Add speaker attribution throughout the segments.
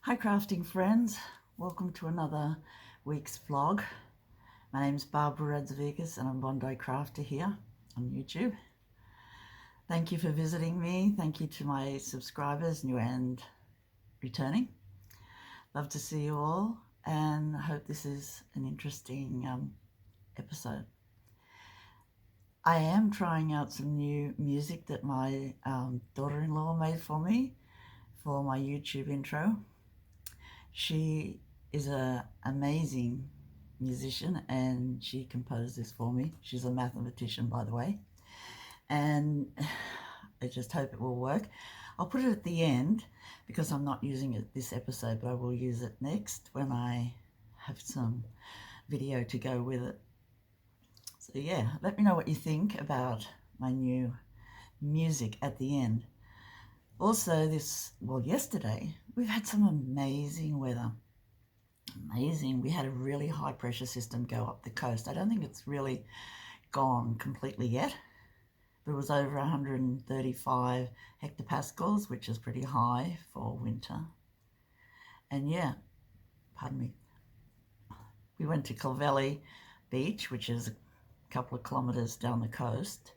Speaker 1: Hi crafting friends, welcome to another week's vlog. My name's Barbara Radzevicius and I'm Bondi Crafter here on YouTube. Thank you for visiting me. Thank you to my subscribers, new and returning. Love to see you all and I hope this is an interesting episode. I am trying out some new music that my daughter-in-law made for me for my YouTube intro. She is an amazing musician and she composed this for me. She's a mathematician, by the way, and I just hope it will work. I'll put it at the end because I'm not using it this episode, but I will use it next when I have some video to go with it. So yeah, let me know what you think about my new music at the end. Also yesterday, we've had some amazing weather. Amazing. We had a really high pressure system go up the coast. I don't think it's really gone completely yet, but it was over 135 hectopascals, which is pretty high for winter. And yeah, pardon me, we went to Clovelly beach, which is a couple of kilometres down the coast,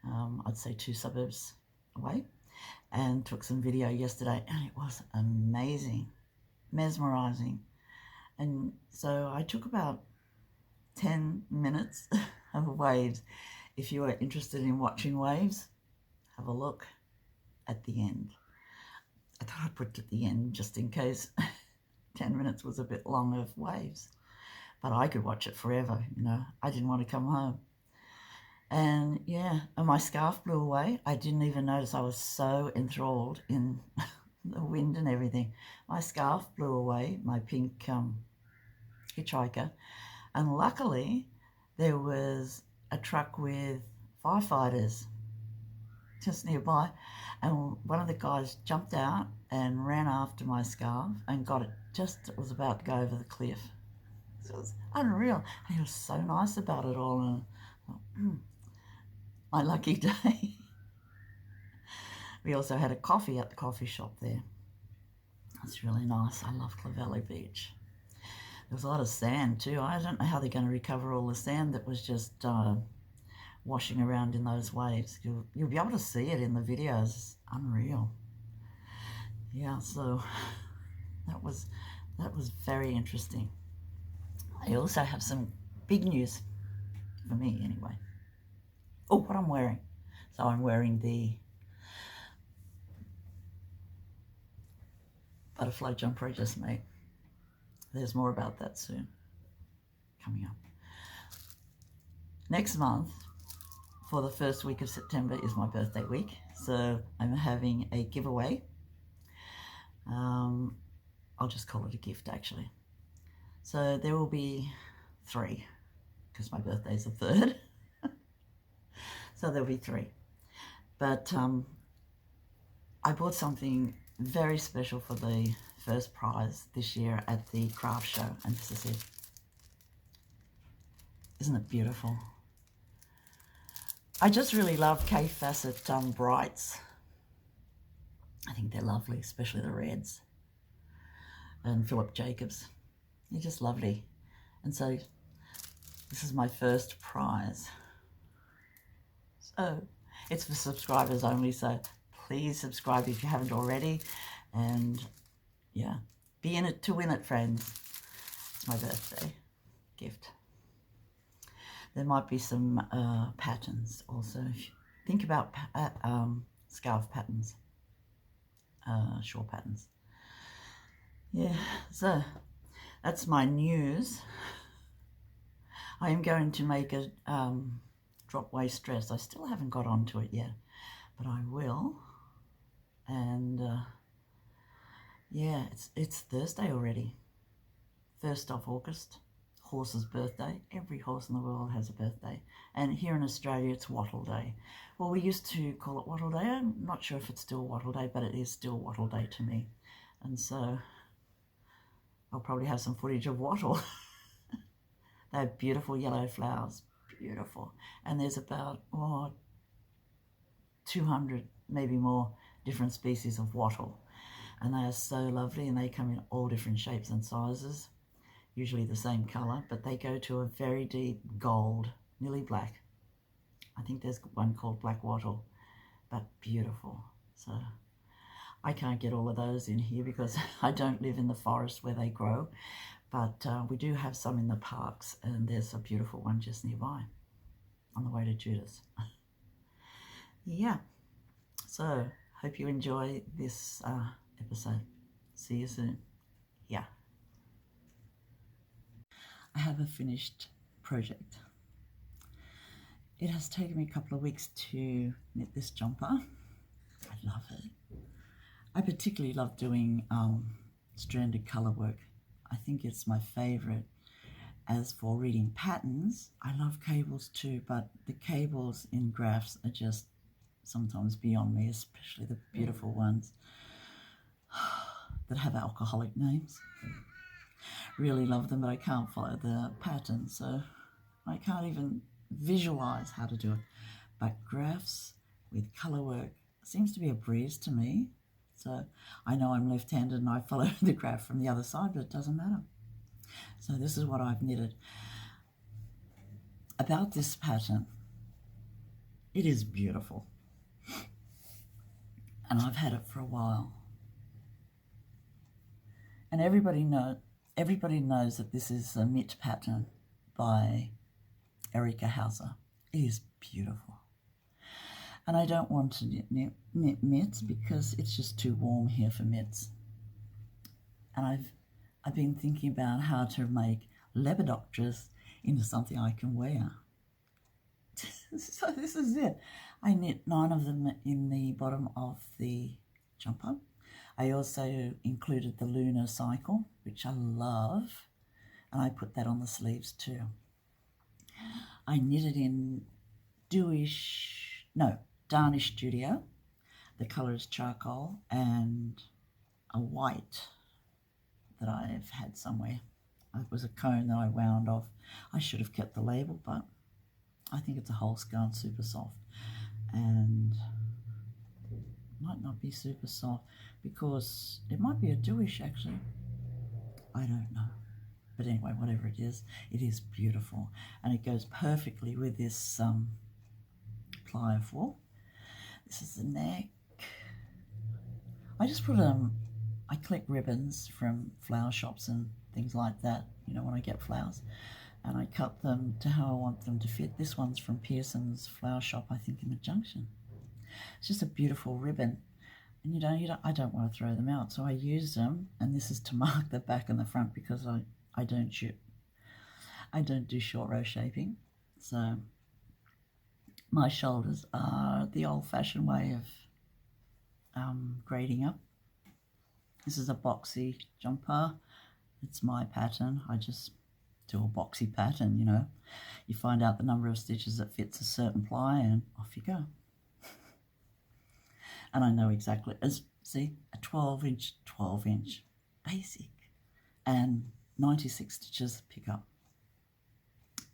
Speaker 1: I'd say 2 suburbs away, and took some video yesterday, and it was amazing, mesmerising. And so I took about 10 minutes of waves. If you are interested in watching waves, have a look at the end. I thought I'd put it at the end just in case 10 minutes was a bit long of waves. But I could watch it forever, you know. I didn't want to come home. And yeah, and my scarf blew away. I didn't even notice. I was so enthralled in the wind and everything. My scarf blew away, my pink hitchhiker. And luckily, there was a truck with firefighters just nearby. And one of the guys jumped out and ran after my scarf and got it just as it was about to go over the cliff. So it was unreal. And he was so nice about it all. And I thought, my lucky day. We also had a coffee at the coffee shop there. It's really nice. I love Clovelly Beach. There was a lot of sand too. I don't know how they're going to recover all the sand that was just washing around in those waves. You'll be able to see it in the videos. It's unreal. Yeah, so that was very interesting. I also have some big news for me anyway. Oh, what I'm wearing. So I'm wearing the butterfly jumper I just made. There's more about that soon, coming up. Next month, for the first week of September, is my birthday week. So I'm having a giveaway. I'll just call it a gift, actually. So there will be 3, because my birthday's the 3rd. So there'll be 3. But I bought something very special for the first prize this year at the craft show, and this is it. Isn't it beautiful? I just really love Kaffe Fassett Brights. I think they're lovely, especially the reds. And Philip Jacobs. They're just lovely. And so this is my first prize. So it's for subscribers only, so please subscribe if you haven't already. And yeah, be in it to win it, friends. It's my birthday gift. There might be some patterns also. Think about scarf patterns, shawl patterns. Yeah, so that's my news. I am going to make a drop waist dress. I still haven't got onto it yet, but I will. And yeah, it's Thursday already, 1st of August, horse's birthday. Every horse in the world has a birthday, and here in Australia it's Wattle Day. Well, we used to call it Wattle Day. I'm not sure if it's still Wattle Day, but it is still Wattle Day to me. And so I'll probably have some footage of wattle. They have beautiful yellow flowers, beautiful. And there's about 200, maybe more, different species of wattle. and they are so lovely, and they come in all different shapes and sizes, usually the same color, but they go to a very deep gold, nearly black. I think there's one called Black Wattle, but beautiful. So I can't get all of those in here because I don't live in the forest where they grow, but we do have some in the parks, and there's a beautiful one just nearby on the way to Judas. Yeah, so hope you enjoy this episode. See you soon. Yeah. I have a finished project. It has taken me a couple of weeks to knit this jumper. I love it. I particularly love doing stranded colour work. I think it's my favourite. As for reading patterns, I love cables too, but the cables in graphs are just sometimes beyond me, especially the beautiful ones that have alcoholic names. Really love them, but I can't follow the pattern, so I can't even visualize how to do it. But graphs with color work seems to be a breeze to me. So I know I'm left-handed and I follow the graph from the other side, but it doesn't matter. So this is what I've knitted. About this pattern, it is beautiful. And I've had it for a while. And everybody knows that this is a knit pattern by Erica Heuser. It is beautiful. And I don't want to knit mitts because it's just too warm here for mitts. And I've been thinking about how to make lepidopteras into something I can wear. So this is it. I knit 9 of them in the bottom of the jumper. I also included the lunar cycle, which I love, and I put that on the sleeves too. I knitted in Darnish Studio. The colour is charcoal, and a white that I've had somewhere. It was a cone that I wound off. I should have kept the label, but I think it's a whole scarf, super soft, and might not be super soft because it might be a dewish actually. I don't know. But anyway, whatever it is beautiful, and it goes perfectly with this ply of wool. This is the neck. I just put I collect ribbons from flower shops and things like that, you know, when I get flowers, and I cut them to how I want them to fit. This one's from Pearson's flower shop, I think in the Junction. It's just a beautiful ribbon, and I don't want to throw them out, so I use them, and this is to mark the back and the front because I don't do short row shaping. So my shoulders are the old-fashioned way of grading up. This is a boxy jumper. It's my pattern. I just do a boxy pattern, you know. You find out the number of stitches that fits a certain ply and off you go. And I know exactly, see, a 12-inch basic and 96 stitches pick up.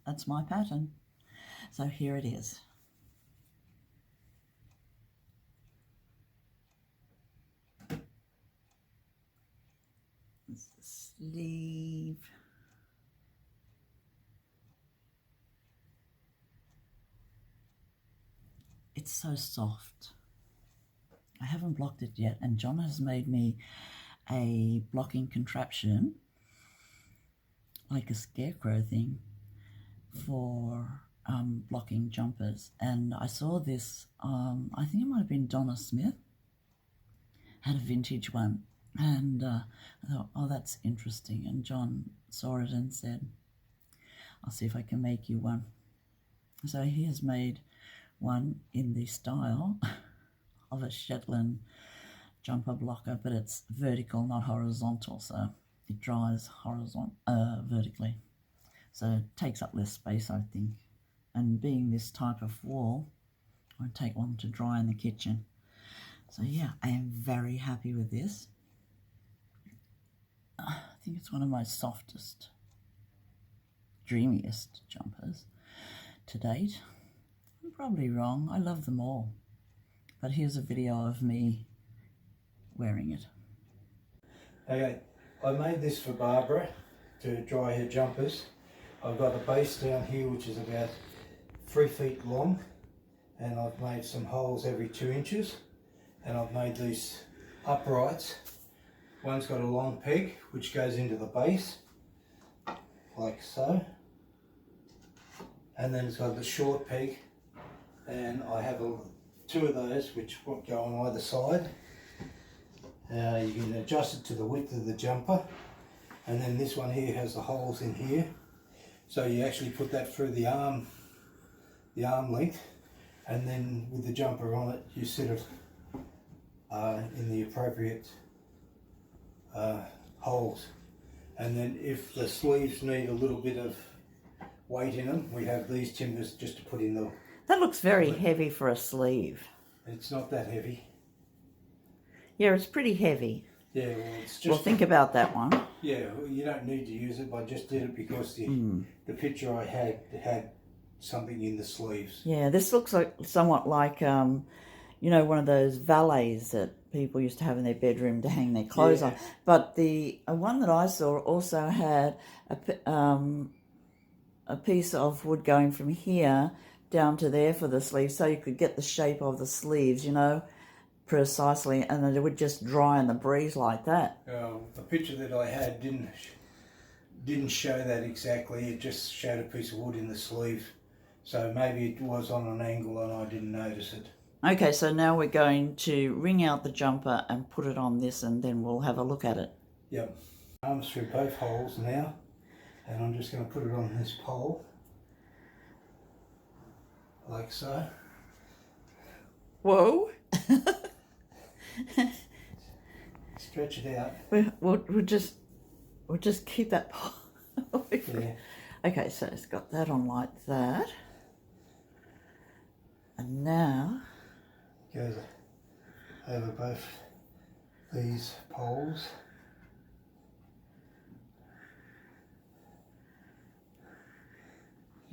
Speaker 1: That's my pattern. So here it is. This is the sleeve. It's so soft. I haven't blocked it yet, and John has made me a blocking contraption, like a scarecrow thing, for blocking jumpers. And I saw this, I think it might have been Donna Smith, had a vintage one, and I thought, oh, that's interesting. And John saw it and said, I'll see if I can make you one. So he has made one in the style of a Shetland jumper blocker, but it's vertical, not horizontal, so it dries vertically. So it takes up less space, I think. And being this type of wool, I take one to dry in the kitchen. So yeah, I am very happy with this. I think it's one of my softest, dreamiest jumpers to date. I'm probably wrong. I love them all. But here's a video of me wearing it.
Speaker 2: Okay, I made this for Barbara to dry her jumpers. I've got a base down here which is about 3 feet long, and I've made some holes every 2 inches, and I've made these uprights. One's got a long peg which goes into the base, like so, and then it's got the short peg, and I have two of those which go on either side. You can adjust it to the width of the jumper, and then this one here has the holes in here, so you actually put that through the arm length, and then with the jumper on it you sit it in the appropriate holes. And then if the sleeves need a little bit of weight in them, we have these timbers just to put in the...
Speaker 1: That looks very heavy for a sleeve.
Speaker 2: It's not that heavy.
Speaker 1: Yeah, it's pretty heavy.
Speaker 2: Yeah, well, it's just...
Speaker 1: Well, think about that one.
Speaker 2: Yeah, well, you don't need to use it. I just did it because the picture I had something in the sleeves.
Speaker 1: Yeah, this looks like somewhat like, you know, one of those valets that people used to have in their bedroom to hang their clothes on. But the one that I saw also had a piece of wood going from here down to there for the sleeves, so you could get the shape of the sleeves, you know, precisely, and then it would just dry in the breeze like that.
Speaker 2: The picture that I had didn't show that exactly. It just showed a piece of wood in the sleeve, so maybe it was on an angle and I didn't notice it.
Speaker 1: Okay, so now we're going to wring out the jumper and put it on this, and then we'll have a look at it.
Speaker 2: Yep. Arms through both holes now, and I'm just going to put it on this pole, like so.
Speaker 1: Whoa!
Speaker 2: Stretch it out.
Speaker 1: We'll just keep that pole away from it. Okay, so it's got that on like that, and now
Speaker 2: goes over both these poles.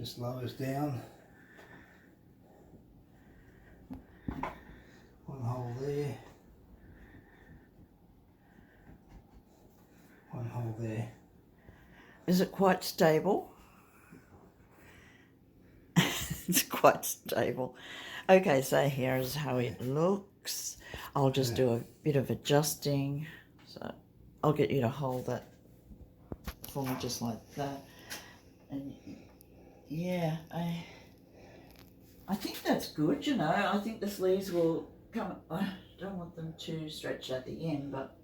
Speaker 2: Just lowers down. One hole there. One hole there.
Speaker 1: Is it quite stable? It's quite stable. Okay, so here's how it looks. I'll just do a bit of adjusting. So I'll get you to hold that for me just like that. And yeah, I think that's good, you know. I think the sleeves will come. I don't want them too stretched at the end, but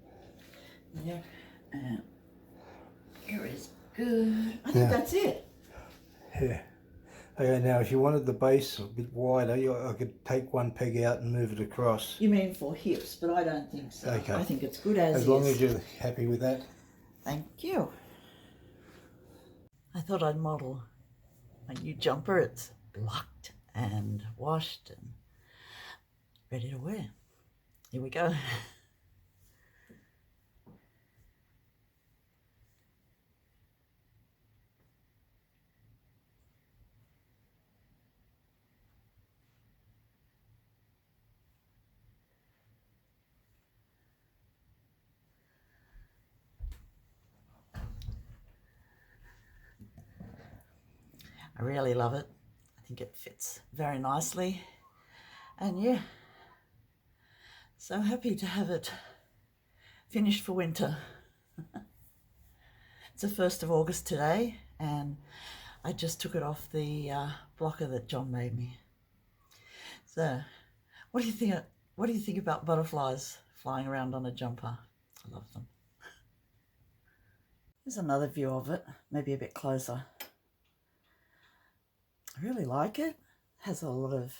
Speaker 1: yeah. Here is good. I think that's it.
Speaker 2: Yeah. Okay, now if you wanted the base a bit wider, I could take one peg out and move it across.
Speaker 1: You mean for hips, but I don't think so.
Speaker 2: Okay.
Speaker 1: I think it's good as is.
Speaker 2: As long as you're happy with that.
Speaker 1: Thank you. I thought I'd model a new jumper. It's blocked and washed and ready to wear. Here we go. I really love it. I think it fits very nicely. And yeah, so happy to have it finished for winter. It's the 1st of August today, and I just took it off the blocker that John made me. So, what do you think about butterflies flying around on a jumper? I love them. Here's another view of it, maybe a bit closer. I really like it. It has a lot of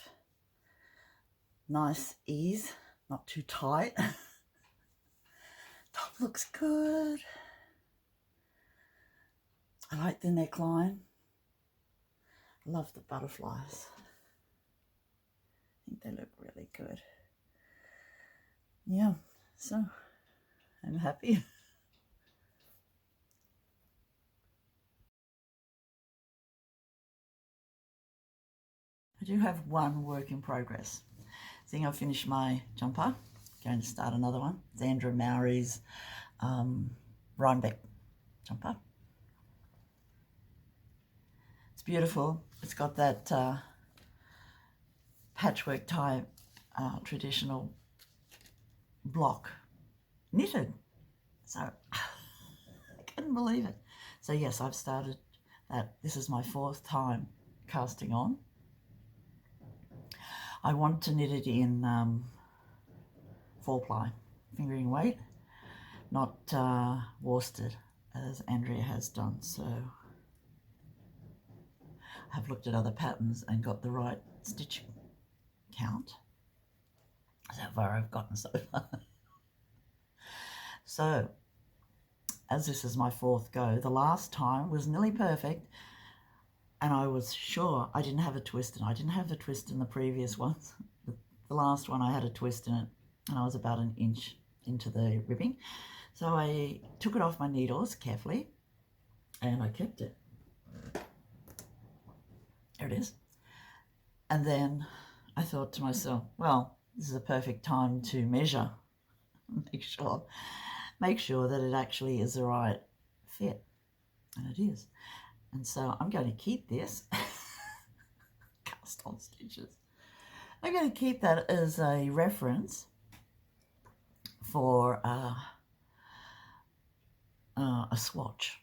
Speaker 1: nice ease, not too tight. Top looks good. I like the neckline. I love the butterflies. I think they look really good. Yeah, so I'm happy. I do have one work in progress. I think I've finished my jumper. Going to start another one. It's Andrea Mowry's Rhinebeck jumper. It's beautiful. It's got that patchwork type traditional block knitted. So I couldn't believe it. So yes, I've started that. This is my 4th time casting on. I want to knit it in 4-ply fingering weight, not worsted as Andrea has done. So I've looked at other patterns and got the right stitch count. That's how far I've gotten so far. So as this is my 4th go, the last time was nearly perfect, and I was sure I didn't have a twist, and I didn't have a twist in the previous ones. The last one I had a twist in it, and I was about 1 inch into the ribbing. So I took it off my needles carefully, and I kept it. There it is. And then I thought to myself, well, this is a perfect time to measure, make sure that it actually is the right fit, and it is. And so I'm going to keep this cast on stitches. I'm going to keep that as a reference for a swatch.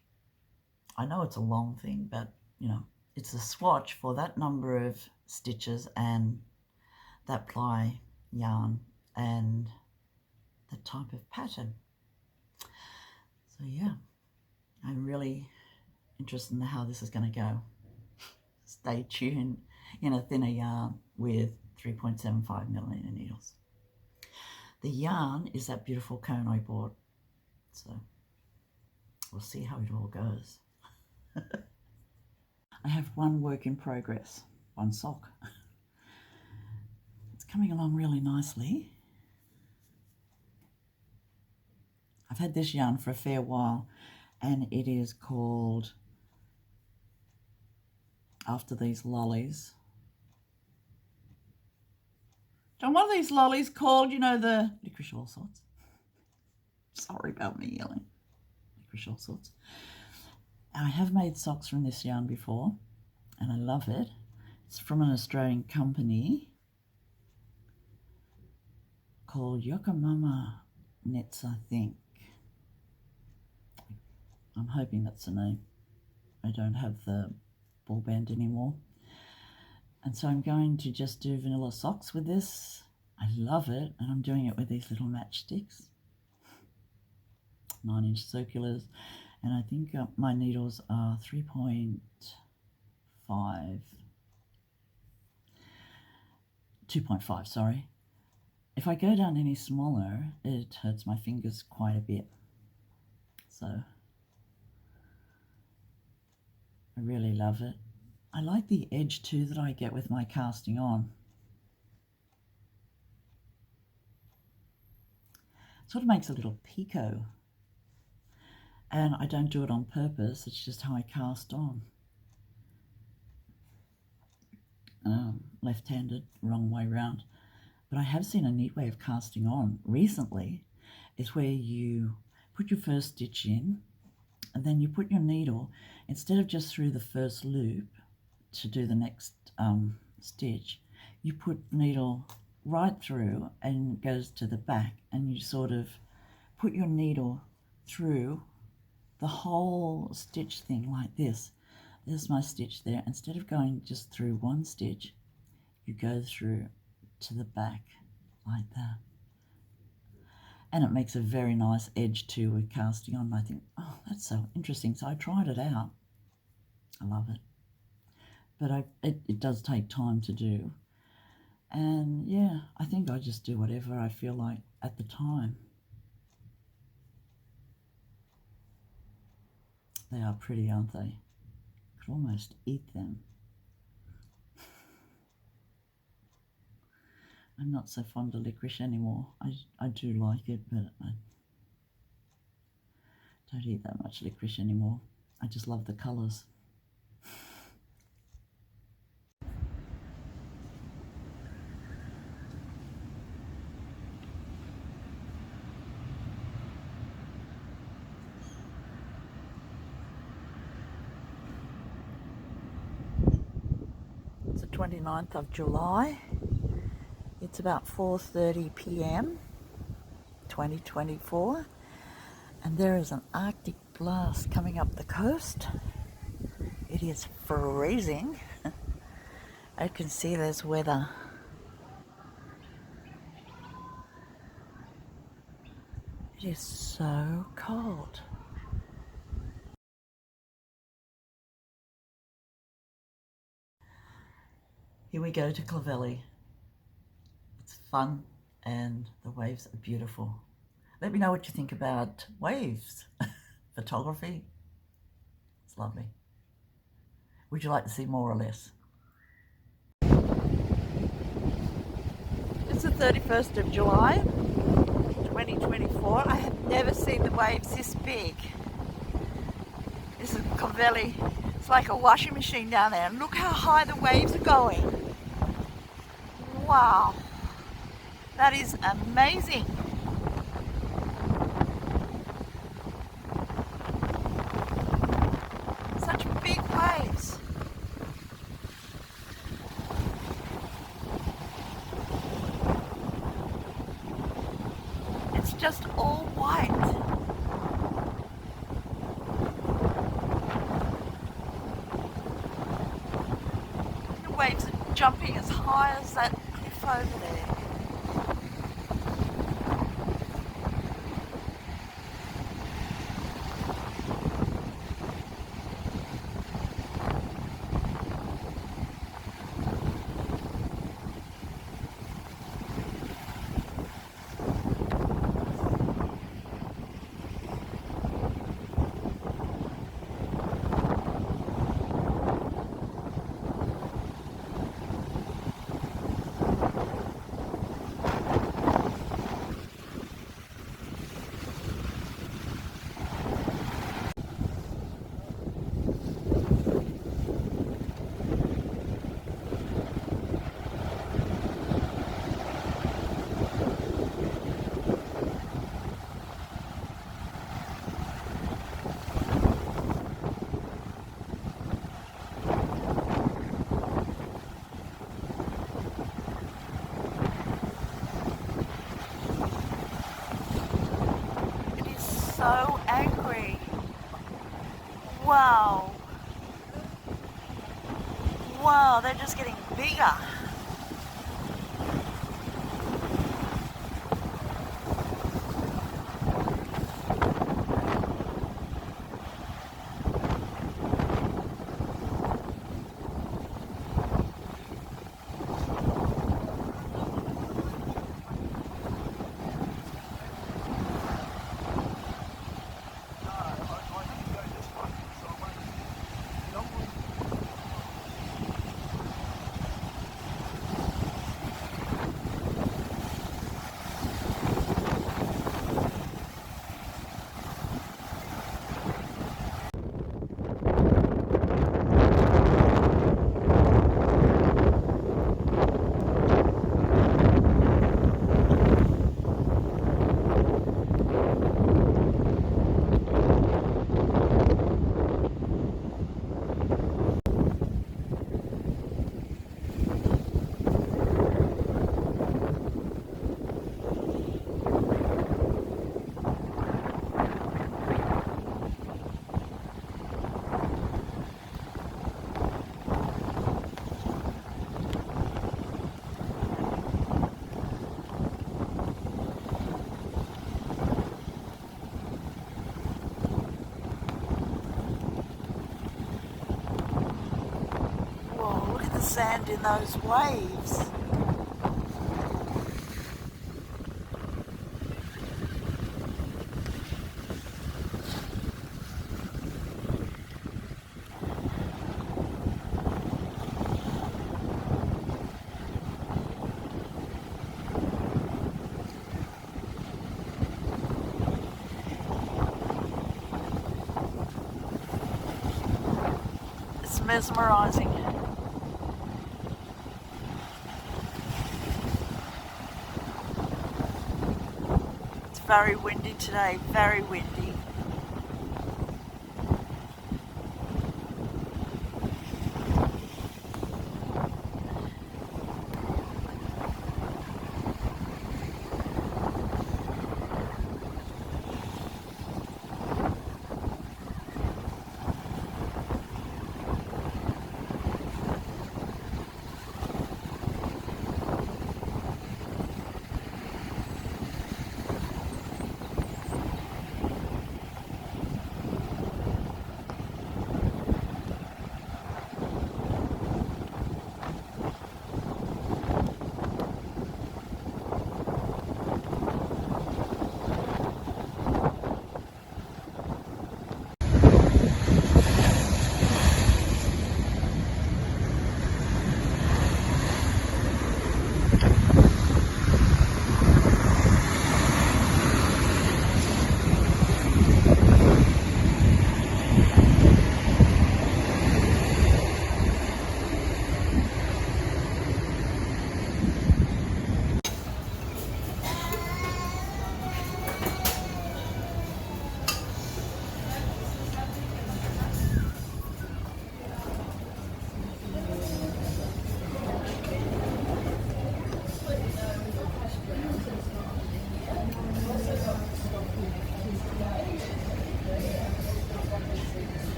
Speaker 1: I know it's a long thing, but you know, it's a swatch for that number of stitches and that ply yarn and the type of pattern. So yeah, I'm really interested in how this is going to go. Stay tuned in a thinner yarn with 3.75mm needles. The yarn is that beautiful cone I bought, so we'll see how it all goes. I have one work in progress, one sock. It's coming along really nicely. I've had this yarn for a fair while, and it is called After These Lollies. John, what are these lollies called? You know, the licorice all sorts. Sorry about me yelling. Licorice all sorts. I have made socks from this yarn before, and I love it. It's from an Australian company called Yokomama Nets, I think. I'm hoping that's the name. I don't have the ball band anymore. And so I'm going to just do vanilla socks with this. I love it, and I'm doing it with these little matchsticks. 9-inch circulars, and I think my needles are 3.5, 2.5, sorry. If I go down any smaller, it hurts my fingers quite a bit. So I really love it. I like the edge too that I get with my casting on. It sort of makes a little picot. And I don't do it on purpose, it's just how I cast on. Left-handed, wrong way round. But I have seen a neat way of casting on recently, is where you put your first stitch in, and then you put your needle, instead of just through the first loop to do the next stitch, you put the needle right through and it goes to the back, and you sort of put your needle through the whole stitch thing like this. There's my stitch there. Instead of going just through one stitch, you go through to the back like that. And it makes a very nice edge too with casting on. I think, oh, that's so interesting. So I tried it out. I love it. But it does take time to do. And yeah, I think I just do whatever I feel like at the time. They are pretty, aren't they? Could almost eat them. I'm not so fond of licorice anymore. I do like it, but I don't eat that much licorice anymore. I just love the colours. 29th of July. It's about 4:30 p.m. 2024, and there is an Arctic blast coming up the coast. It is freezing. I can see there's weather. It is so cold. Here we go to Clovelly. It's fun and the waves are beautiful. Let me know what you think about waves. Photography. It's lovely. Would you like to see more or less? It's the 31st of July, 2024. I have never seen the waves this big. This is Clovelly. It's like a washing machine down there. And look how high the waves are going. Wow. That is amazing. Such big waves. It's just all white. The waves are jumping as high as that cliff over there. So angry. Wow. Wow, they're just getting bigger. Sand in those waves. It's mesmerizing. Very windy today, very windy.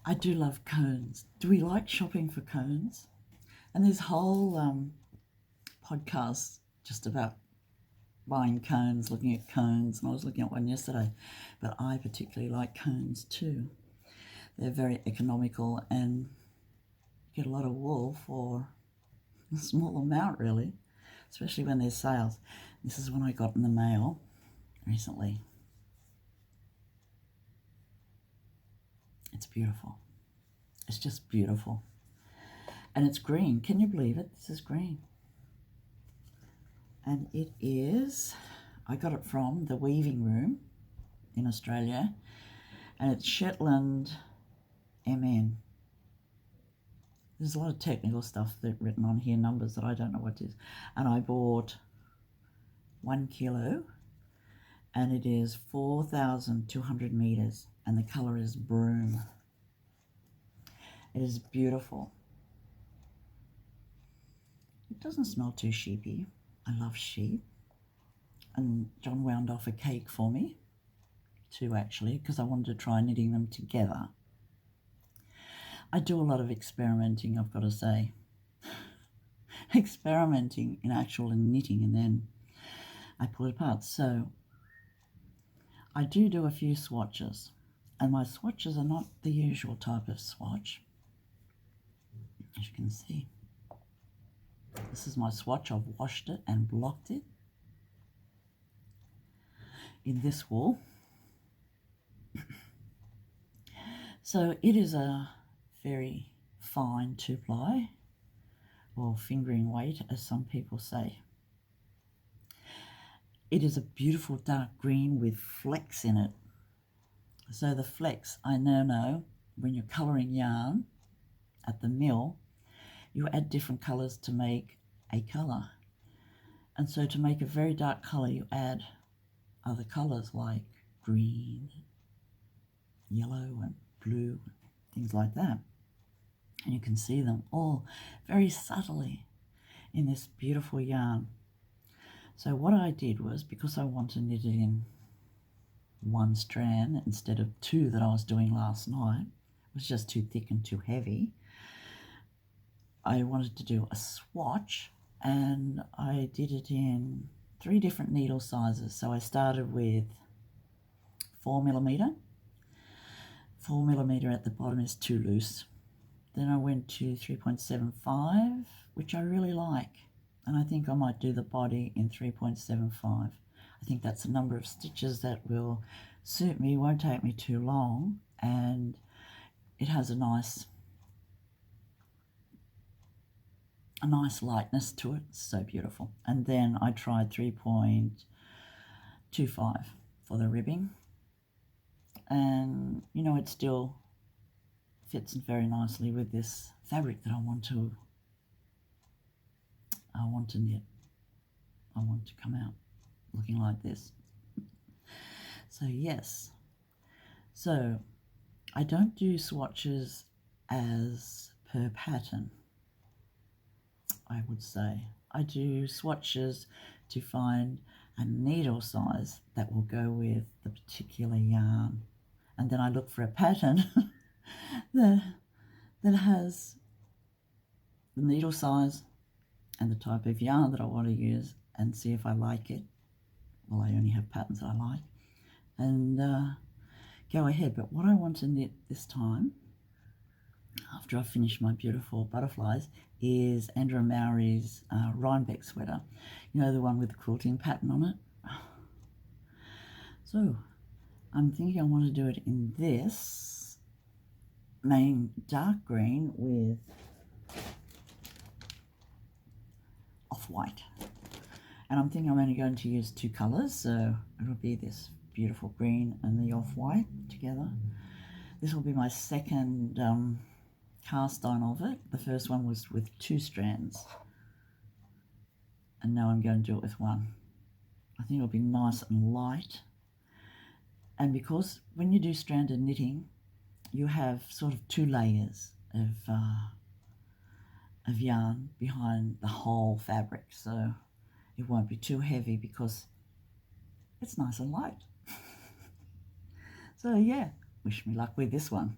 Speaker 1: I do love cones. Do we like shopping for cones? And there's whole podcasts just about buying cones, looking at cones, and I was looking at one yesterday, but I particularly like cones too. They're very economical and you get a lot of wool for a small amount, really, especially when there's sales. This is one I got in the mail recently. It's beautiful. It's just beautiful. And it's green. Can you believe it? This is green. And it is, I got it from the Weaving Room in Australia, and it's Shetland MN. There's a lot of technical stuff that written on here, numbers that I don't know what it is. And I bought 1 kilo, and it is 4,200 meters, and the color is broom. It is beautiful. It doesn't smell too sheepy. I love sheep. And John wound off a cake for me, too, actually, because I wanted to try knitting them together. I do a lot of experimenting, I've got to say. Experimenting in actual knitting, and then I pull it apart. So I do a few swatches, and my swatches are not the usual type of swatch, as you can see. This is my swatch. I've washed it and blocked it in this wool. So it is a very fine 2-ply, or fingering weight, as some people say. It is a beautiful dark green with flecks in it. So the flecks, I now know, when you're colouring yarn at the mill, you add different colours to make a colour. And so to make a very dark colour, you add other colours like green, yellow and blue, things like that. And you can see them all very subtly in this beautiful yarn. So what I did was, because I want to knit it in 1 strand instead of 2 that I was doing last night, it was just too thick and too heavy, I wanted to do a swatch, and I did it in 3 different needle sizes. So I started with 4mm. 4mm at the bottom is too loose. Then I went to 3.75, which I really like. And I think I might do the body in 3.75. I think that's a number of stitches that will suit me, won't take me too long, and it has a nice lightness to it. It's so beautiful. And then I tried 3.25 for the ribbing. And, you know, it still fits very nicely with this fabric that I want to knit. I want to come out looking like this. So yes. So I don't do swatches as per pattern, I would say. I do swatches to find a needle size that will go with the particular yarn. And then I look for a pattern that has the needle size and the type of yarn that I want to use, and see if I like it. Well, I only have patterns that I like. And go ahead. But what I want to knit this time, after I finish my beautiful butterflies, is Andrea Mowry's Rhinebeck sweater. You know, the one with the quilting pattern on it? So I'm thinking I want to do it in this main dark green with off-white. And I'm thinking I'm only going to use 2 colours, so it'll be this beautiful green and the off-white together. This will be my second cast on of it. The first one was with 2 strands, and now I'm going to do it with 1. I think it'll be nice and light. And because when you do stranded knitting, you have sort of 2 layers of yarn behind the whole fabric, so it won't be too heavy because it's nice and light. So yeah, wish me luck with this one.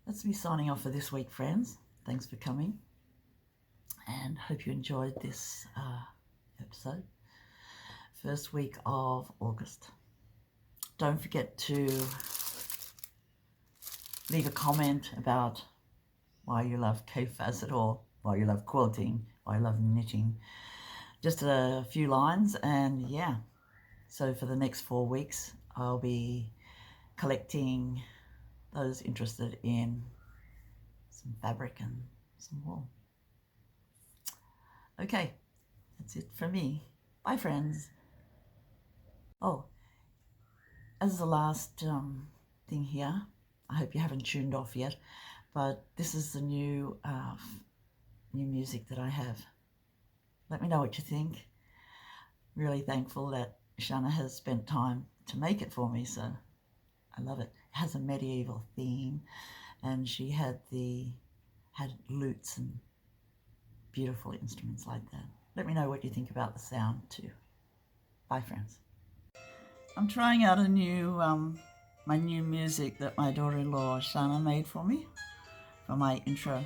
Speaker 1: that's me signing off for this week, friends. Thanks for coming, and hope you enjoyed this episode. First week of August. Don't forget to leave a comment about why you love Kaffe Fassett, or why you love quilting, why you love knitting. Just a few lines, and yeah. So for the next 4 weeks, I'll be collecting those interested in some fabric and some wool. Okay, that's it from me. Bye, friends. Oh, as the last thing here, I hope you haven't tuned off yet, but this is the new music that I have. Let me know what you think. Really thankful that Shana has spent time to make it for me, so I love it. It has a medieval theme, and she had lutes and beautiful instruments like that. Let me know what you think about the sound too. Bye, friends. I'm trying out a new my new music that my daughter-in-law Shana made for me for my intro,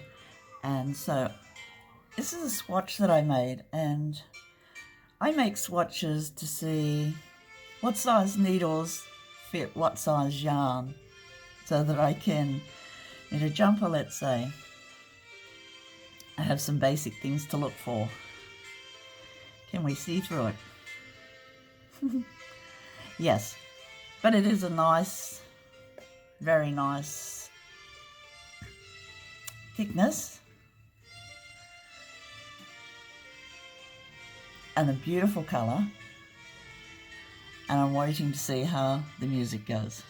Speaker 1: and so this is a swatch that I made, and I make swatches to see what size needles fit what size yarn, so that I can knit a jumper, let's say. I have some basic things to look for. Can we see through it? Yes, but it is a nice, very nice thickness and a beautiful colour, and I'm waiting to see how the music goes.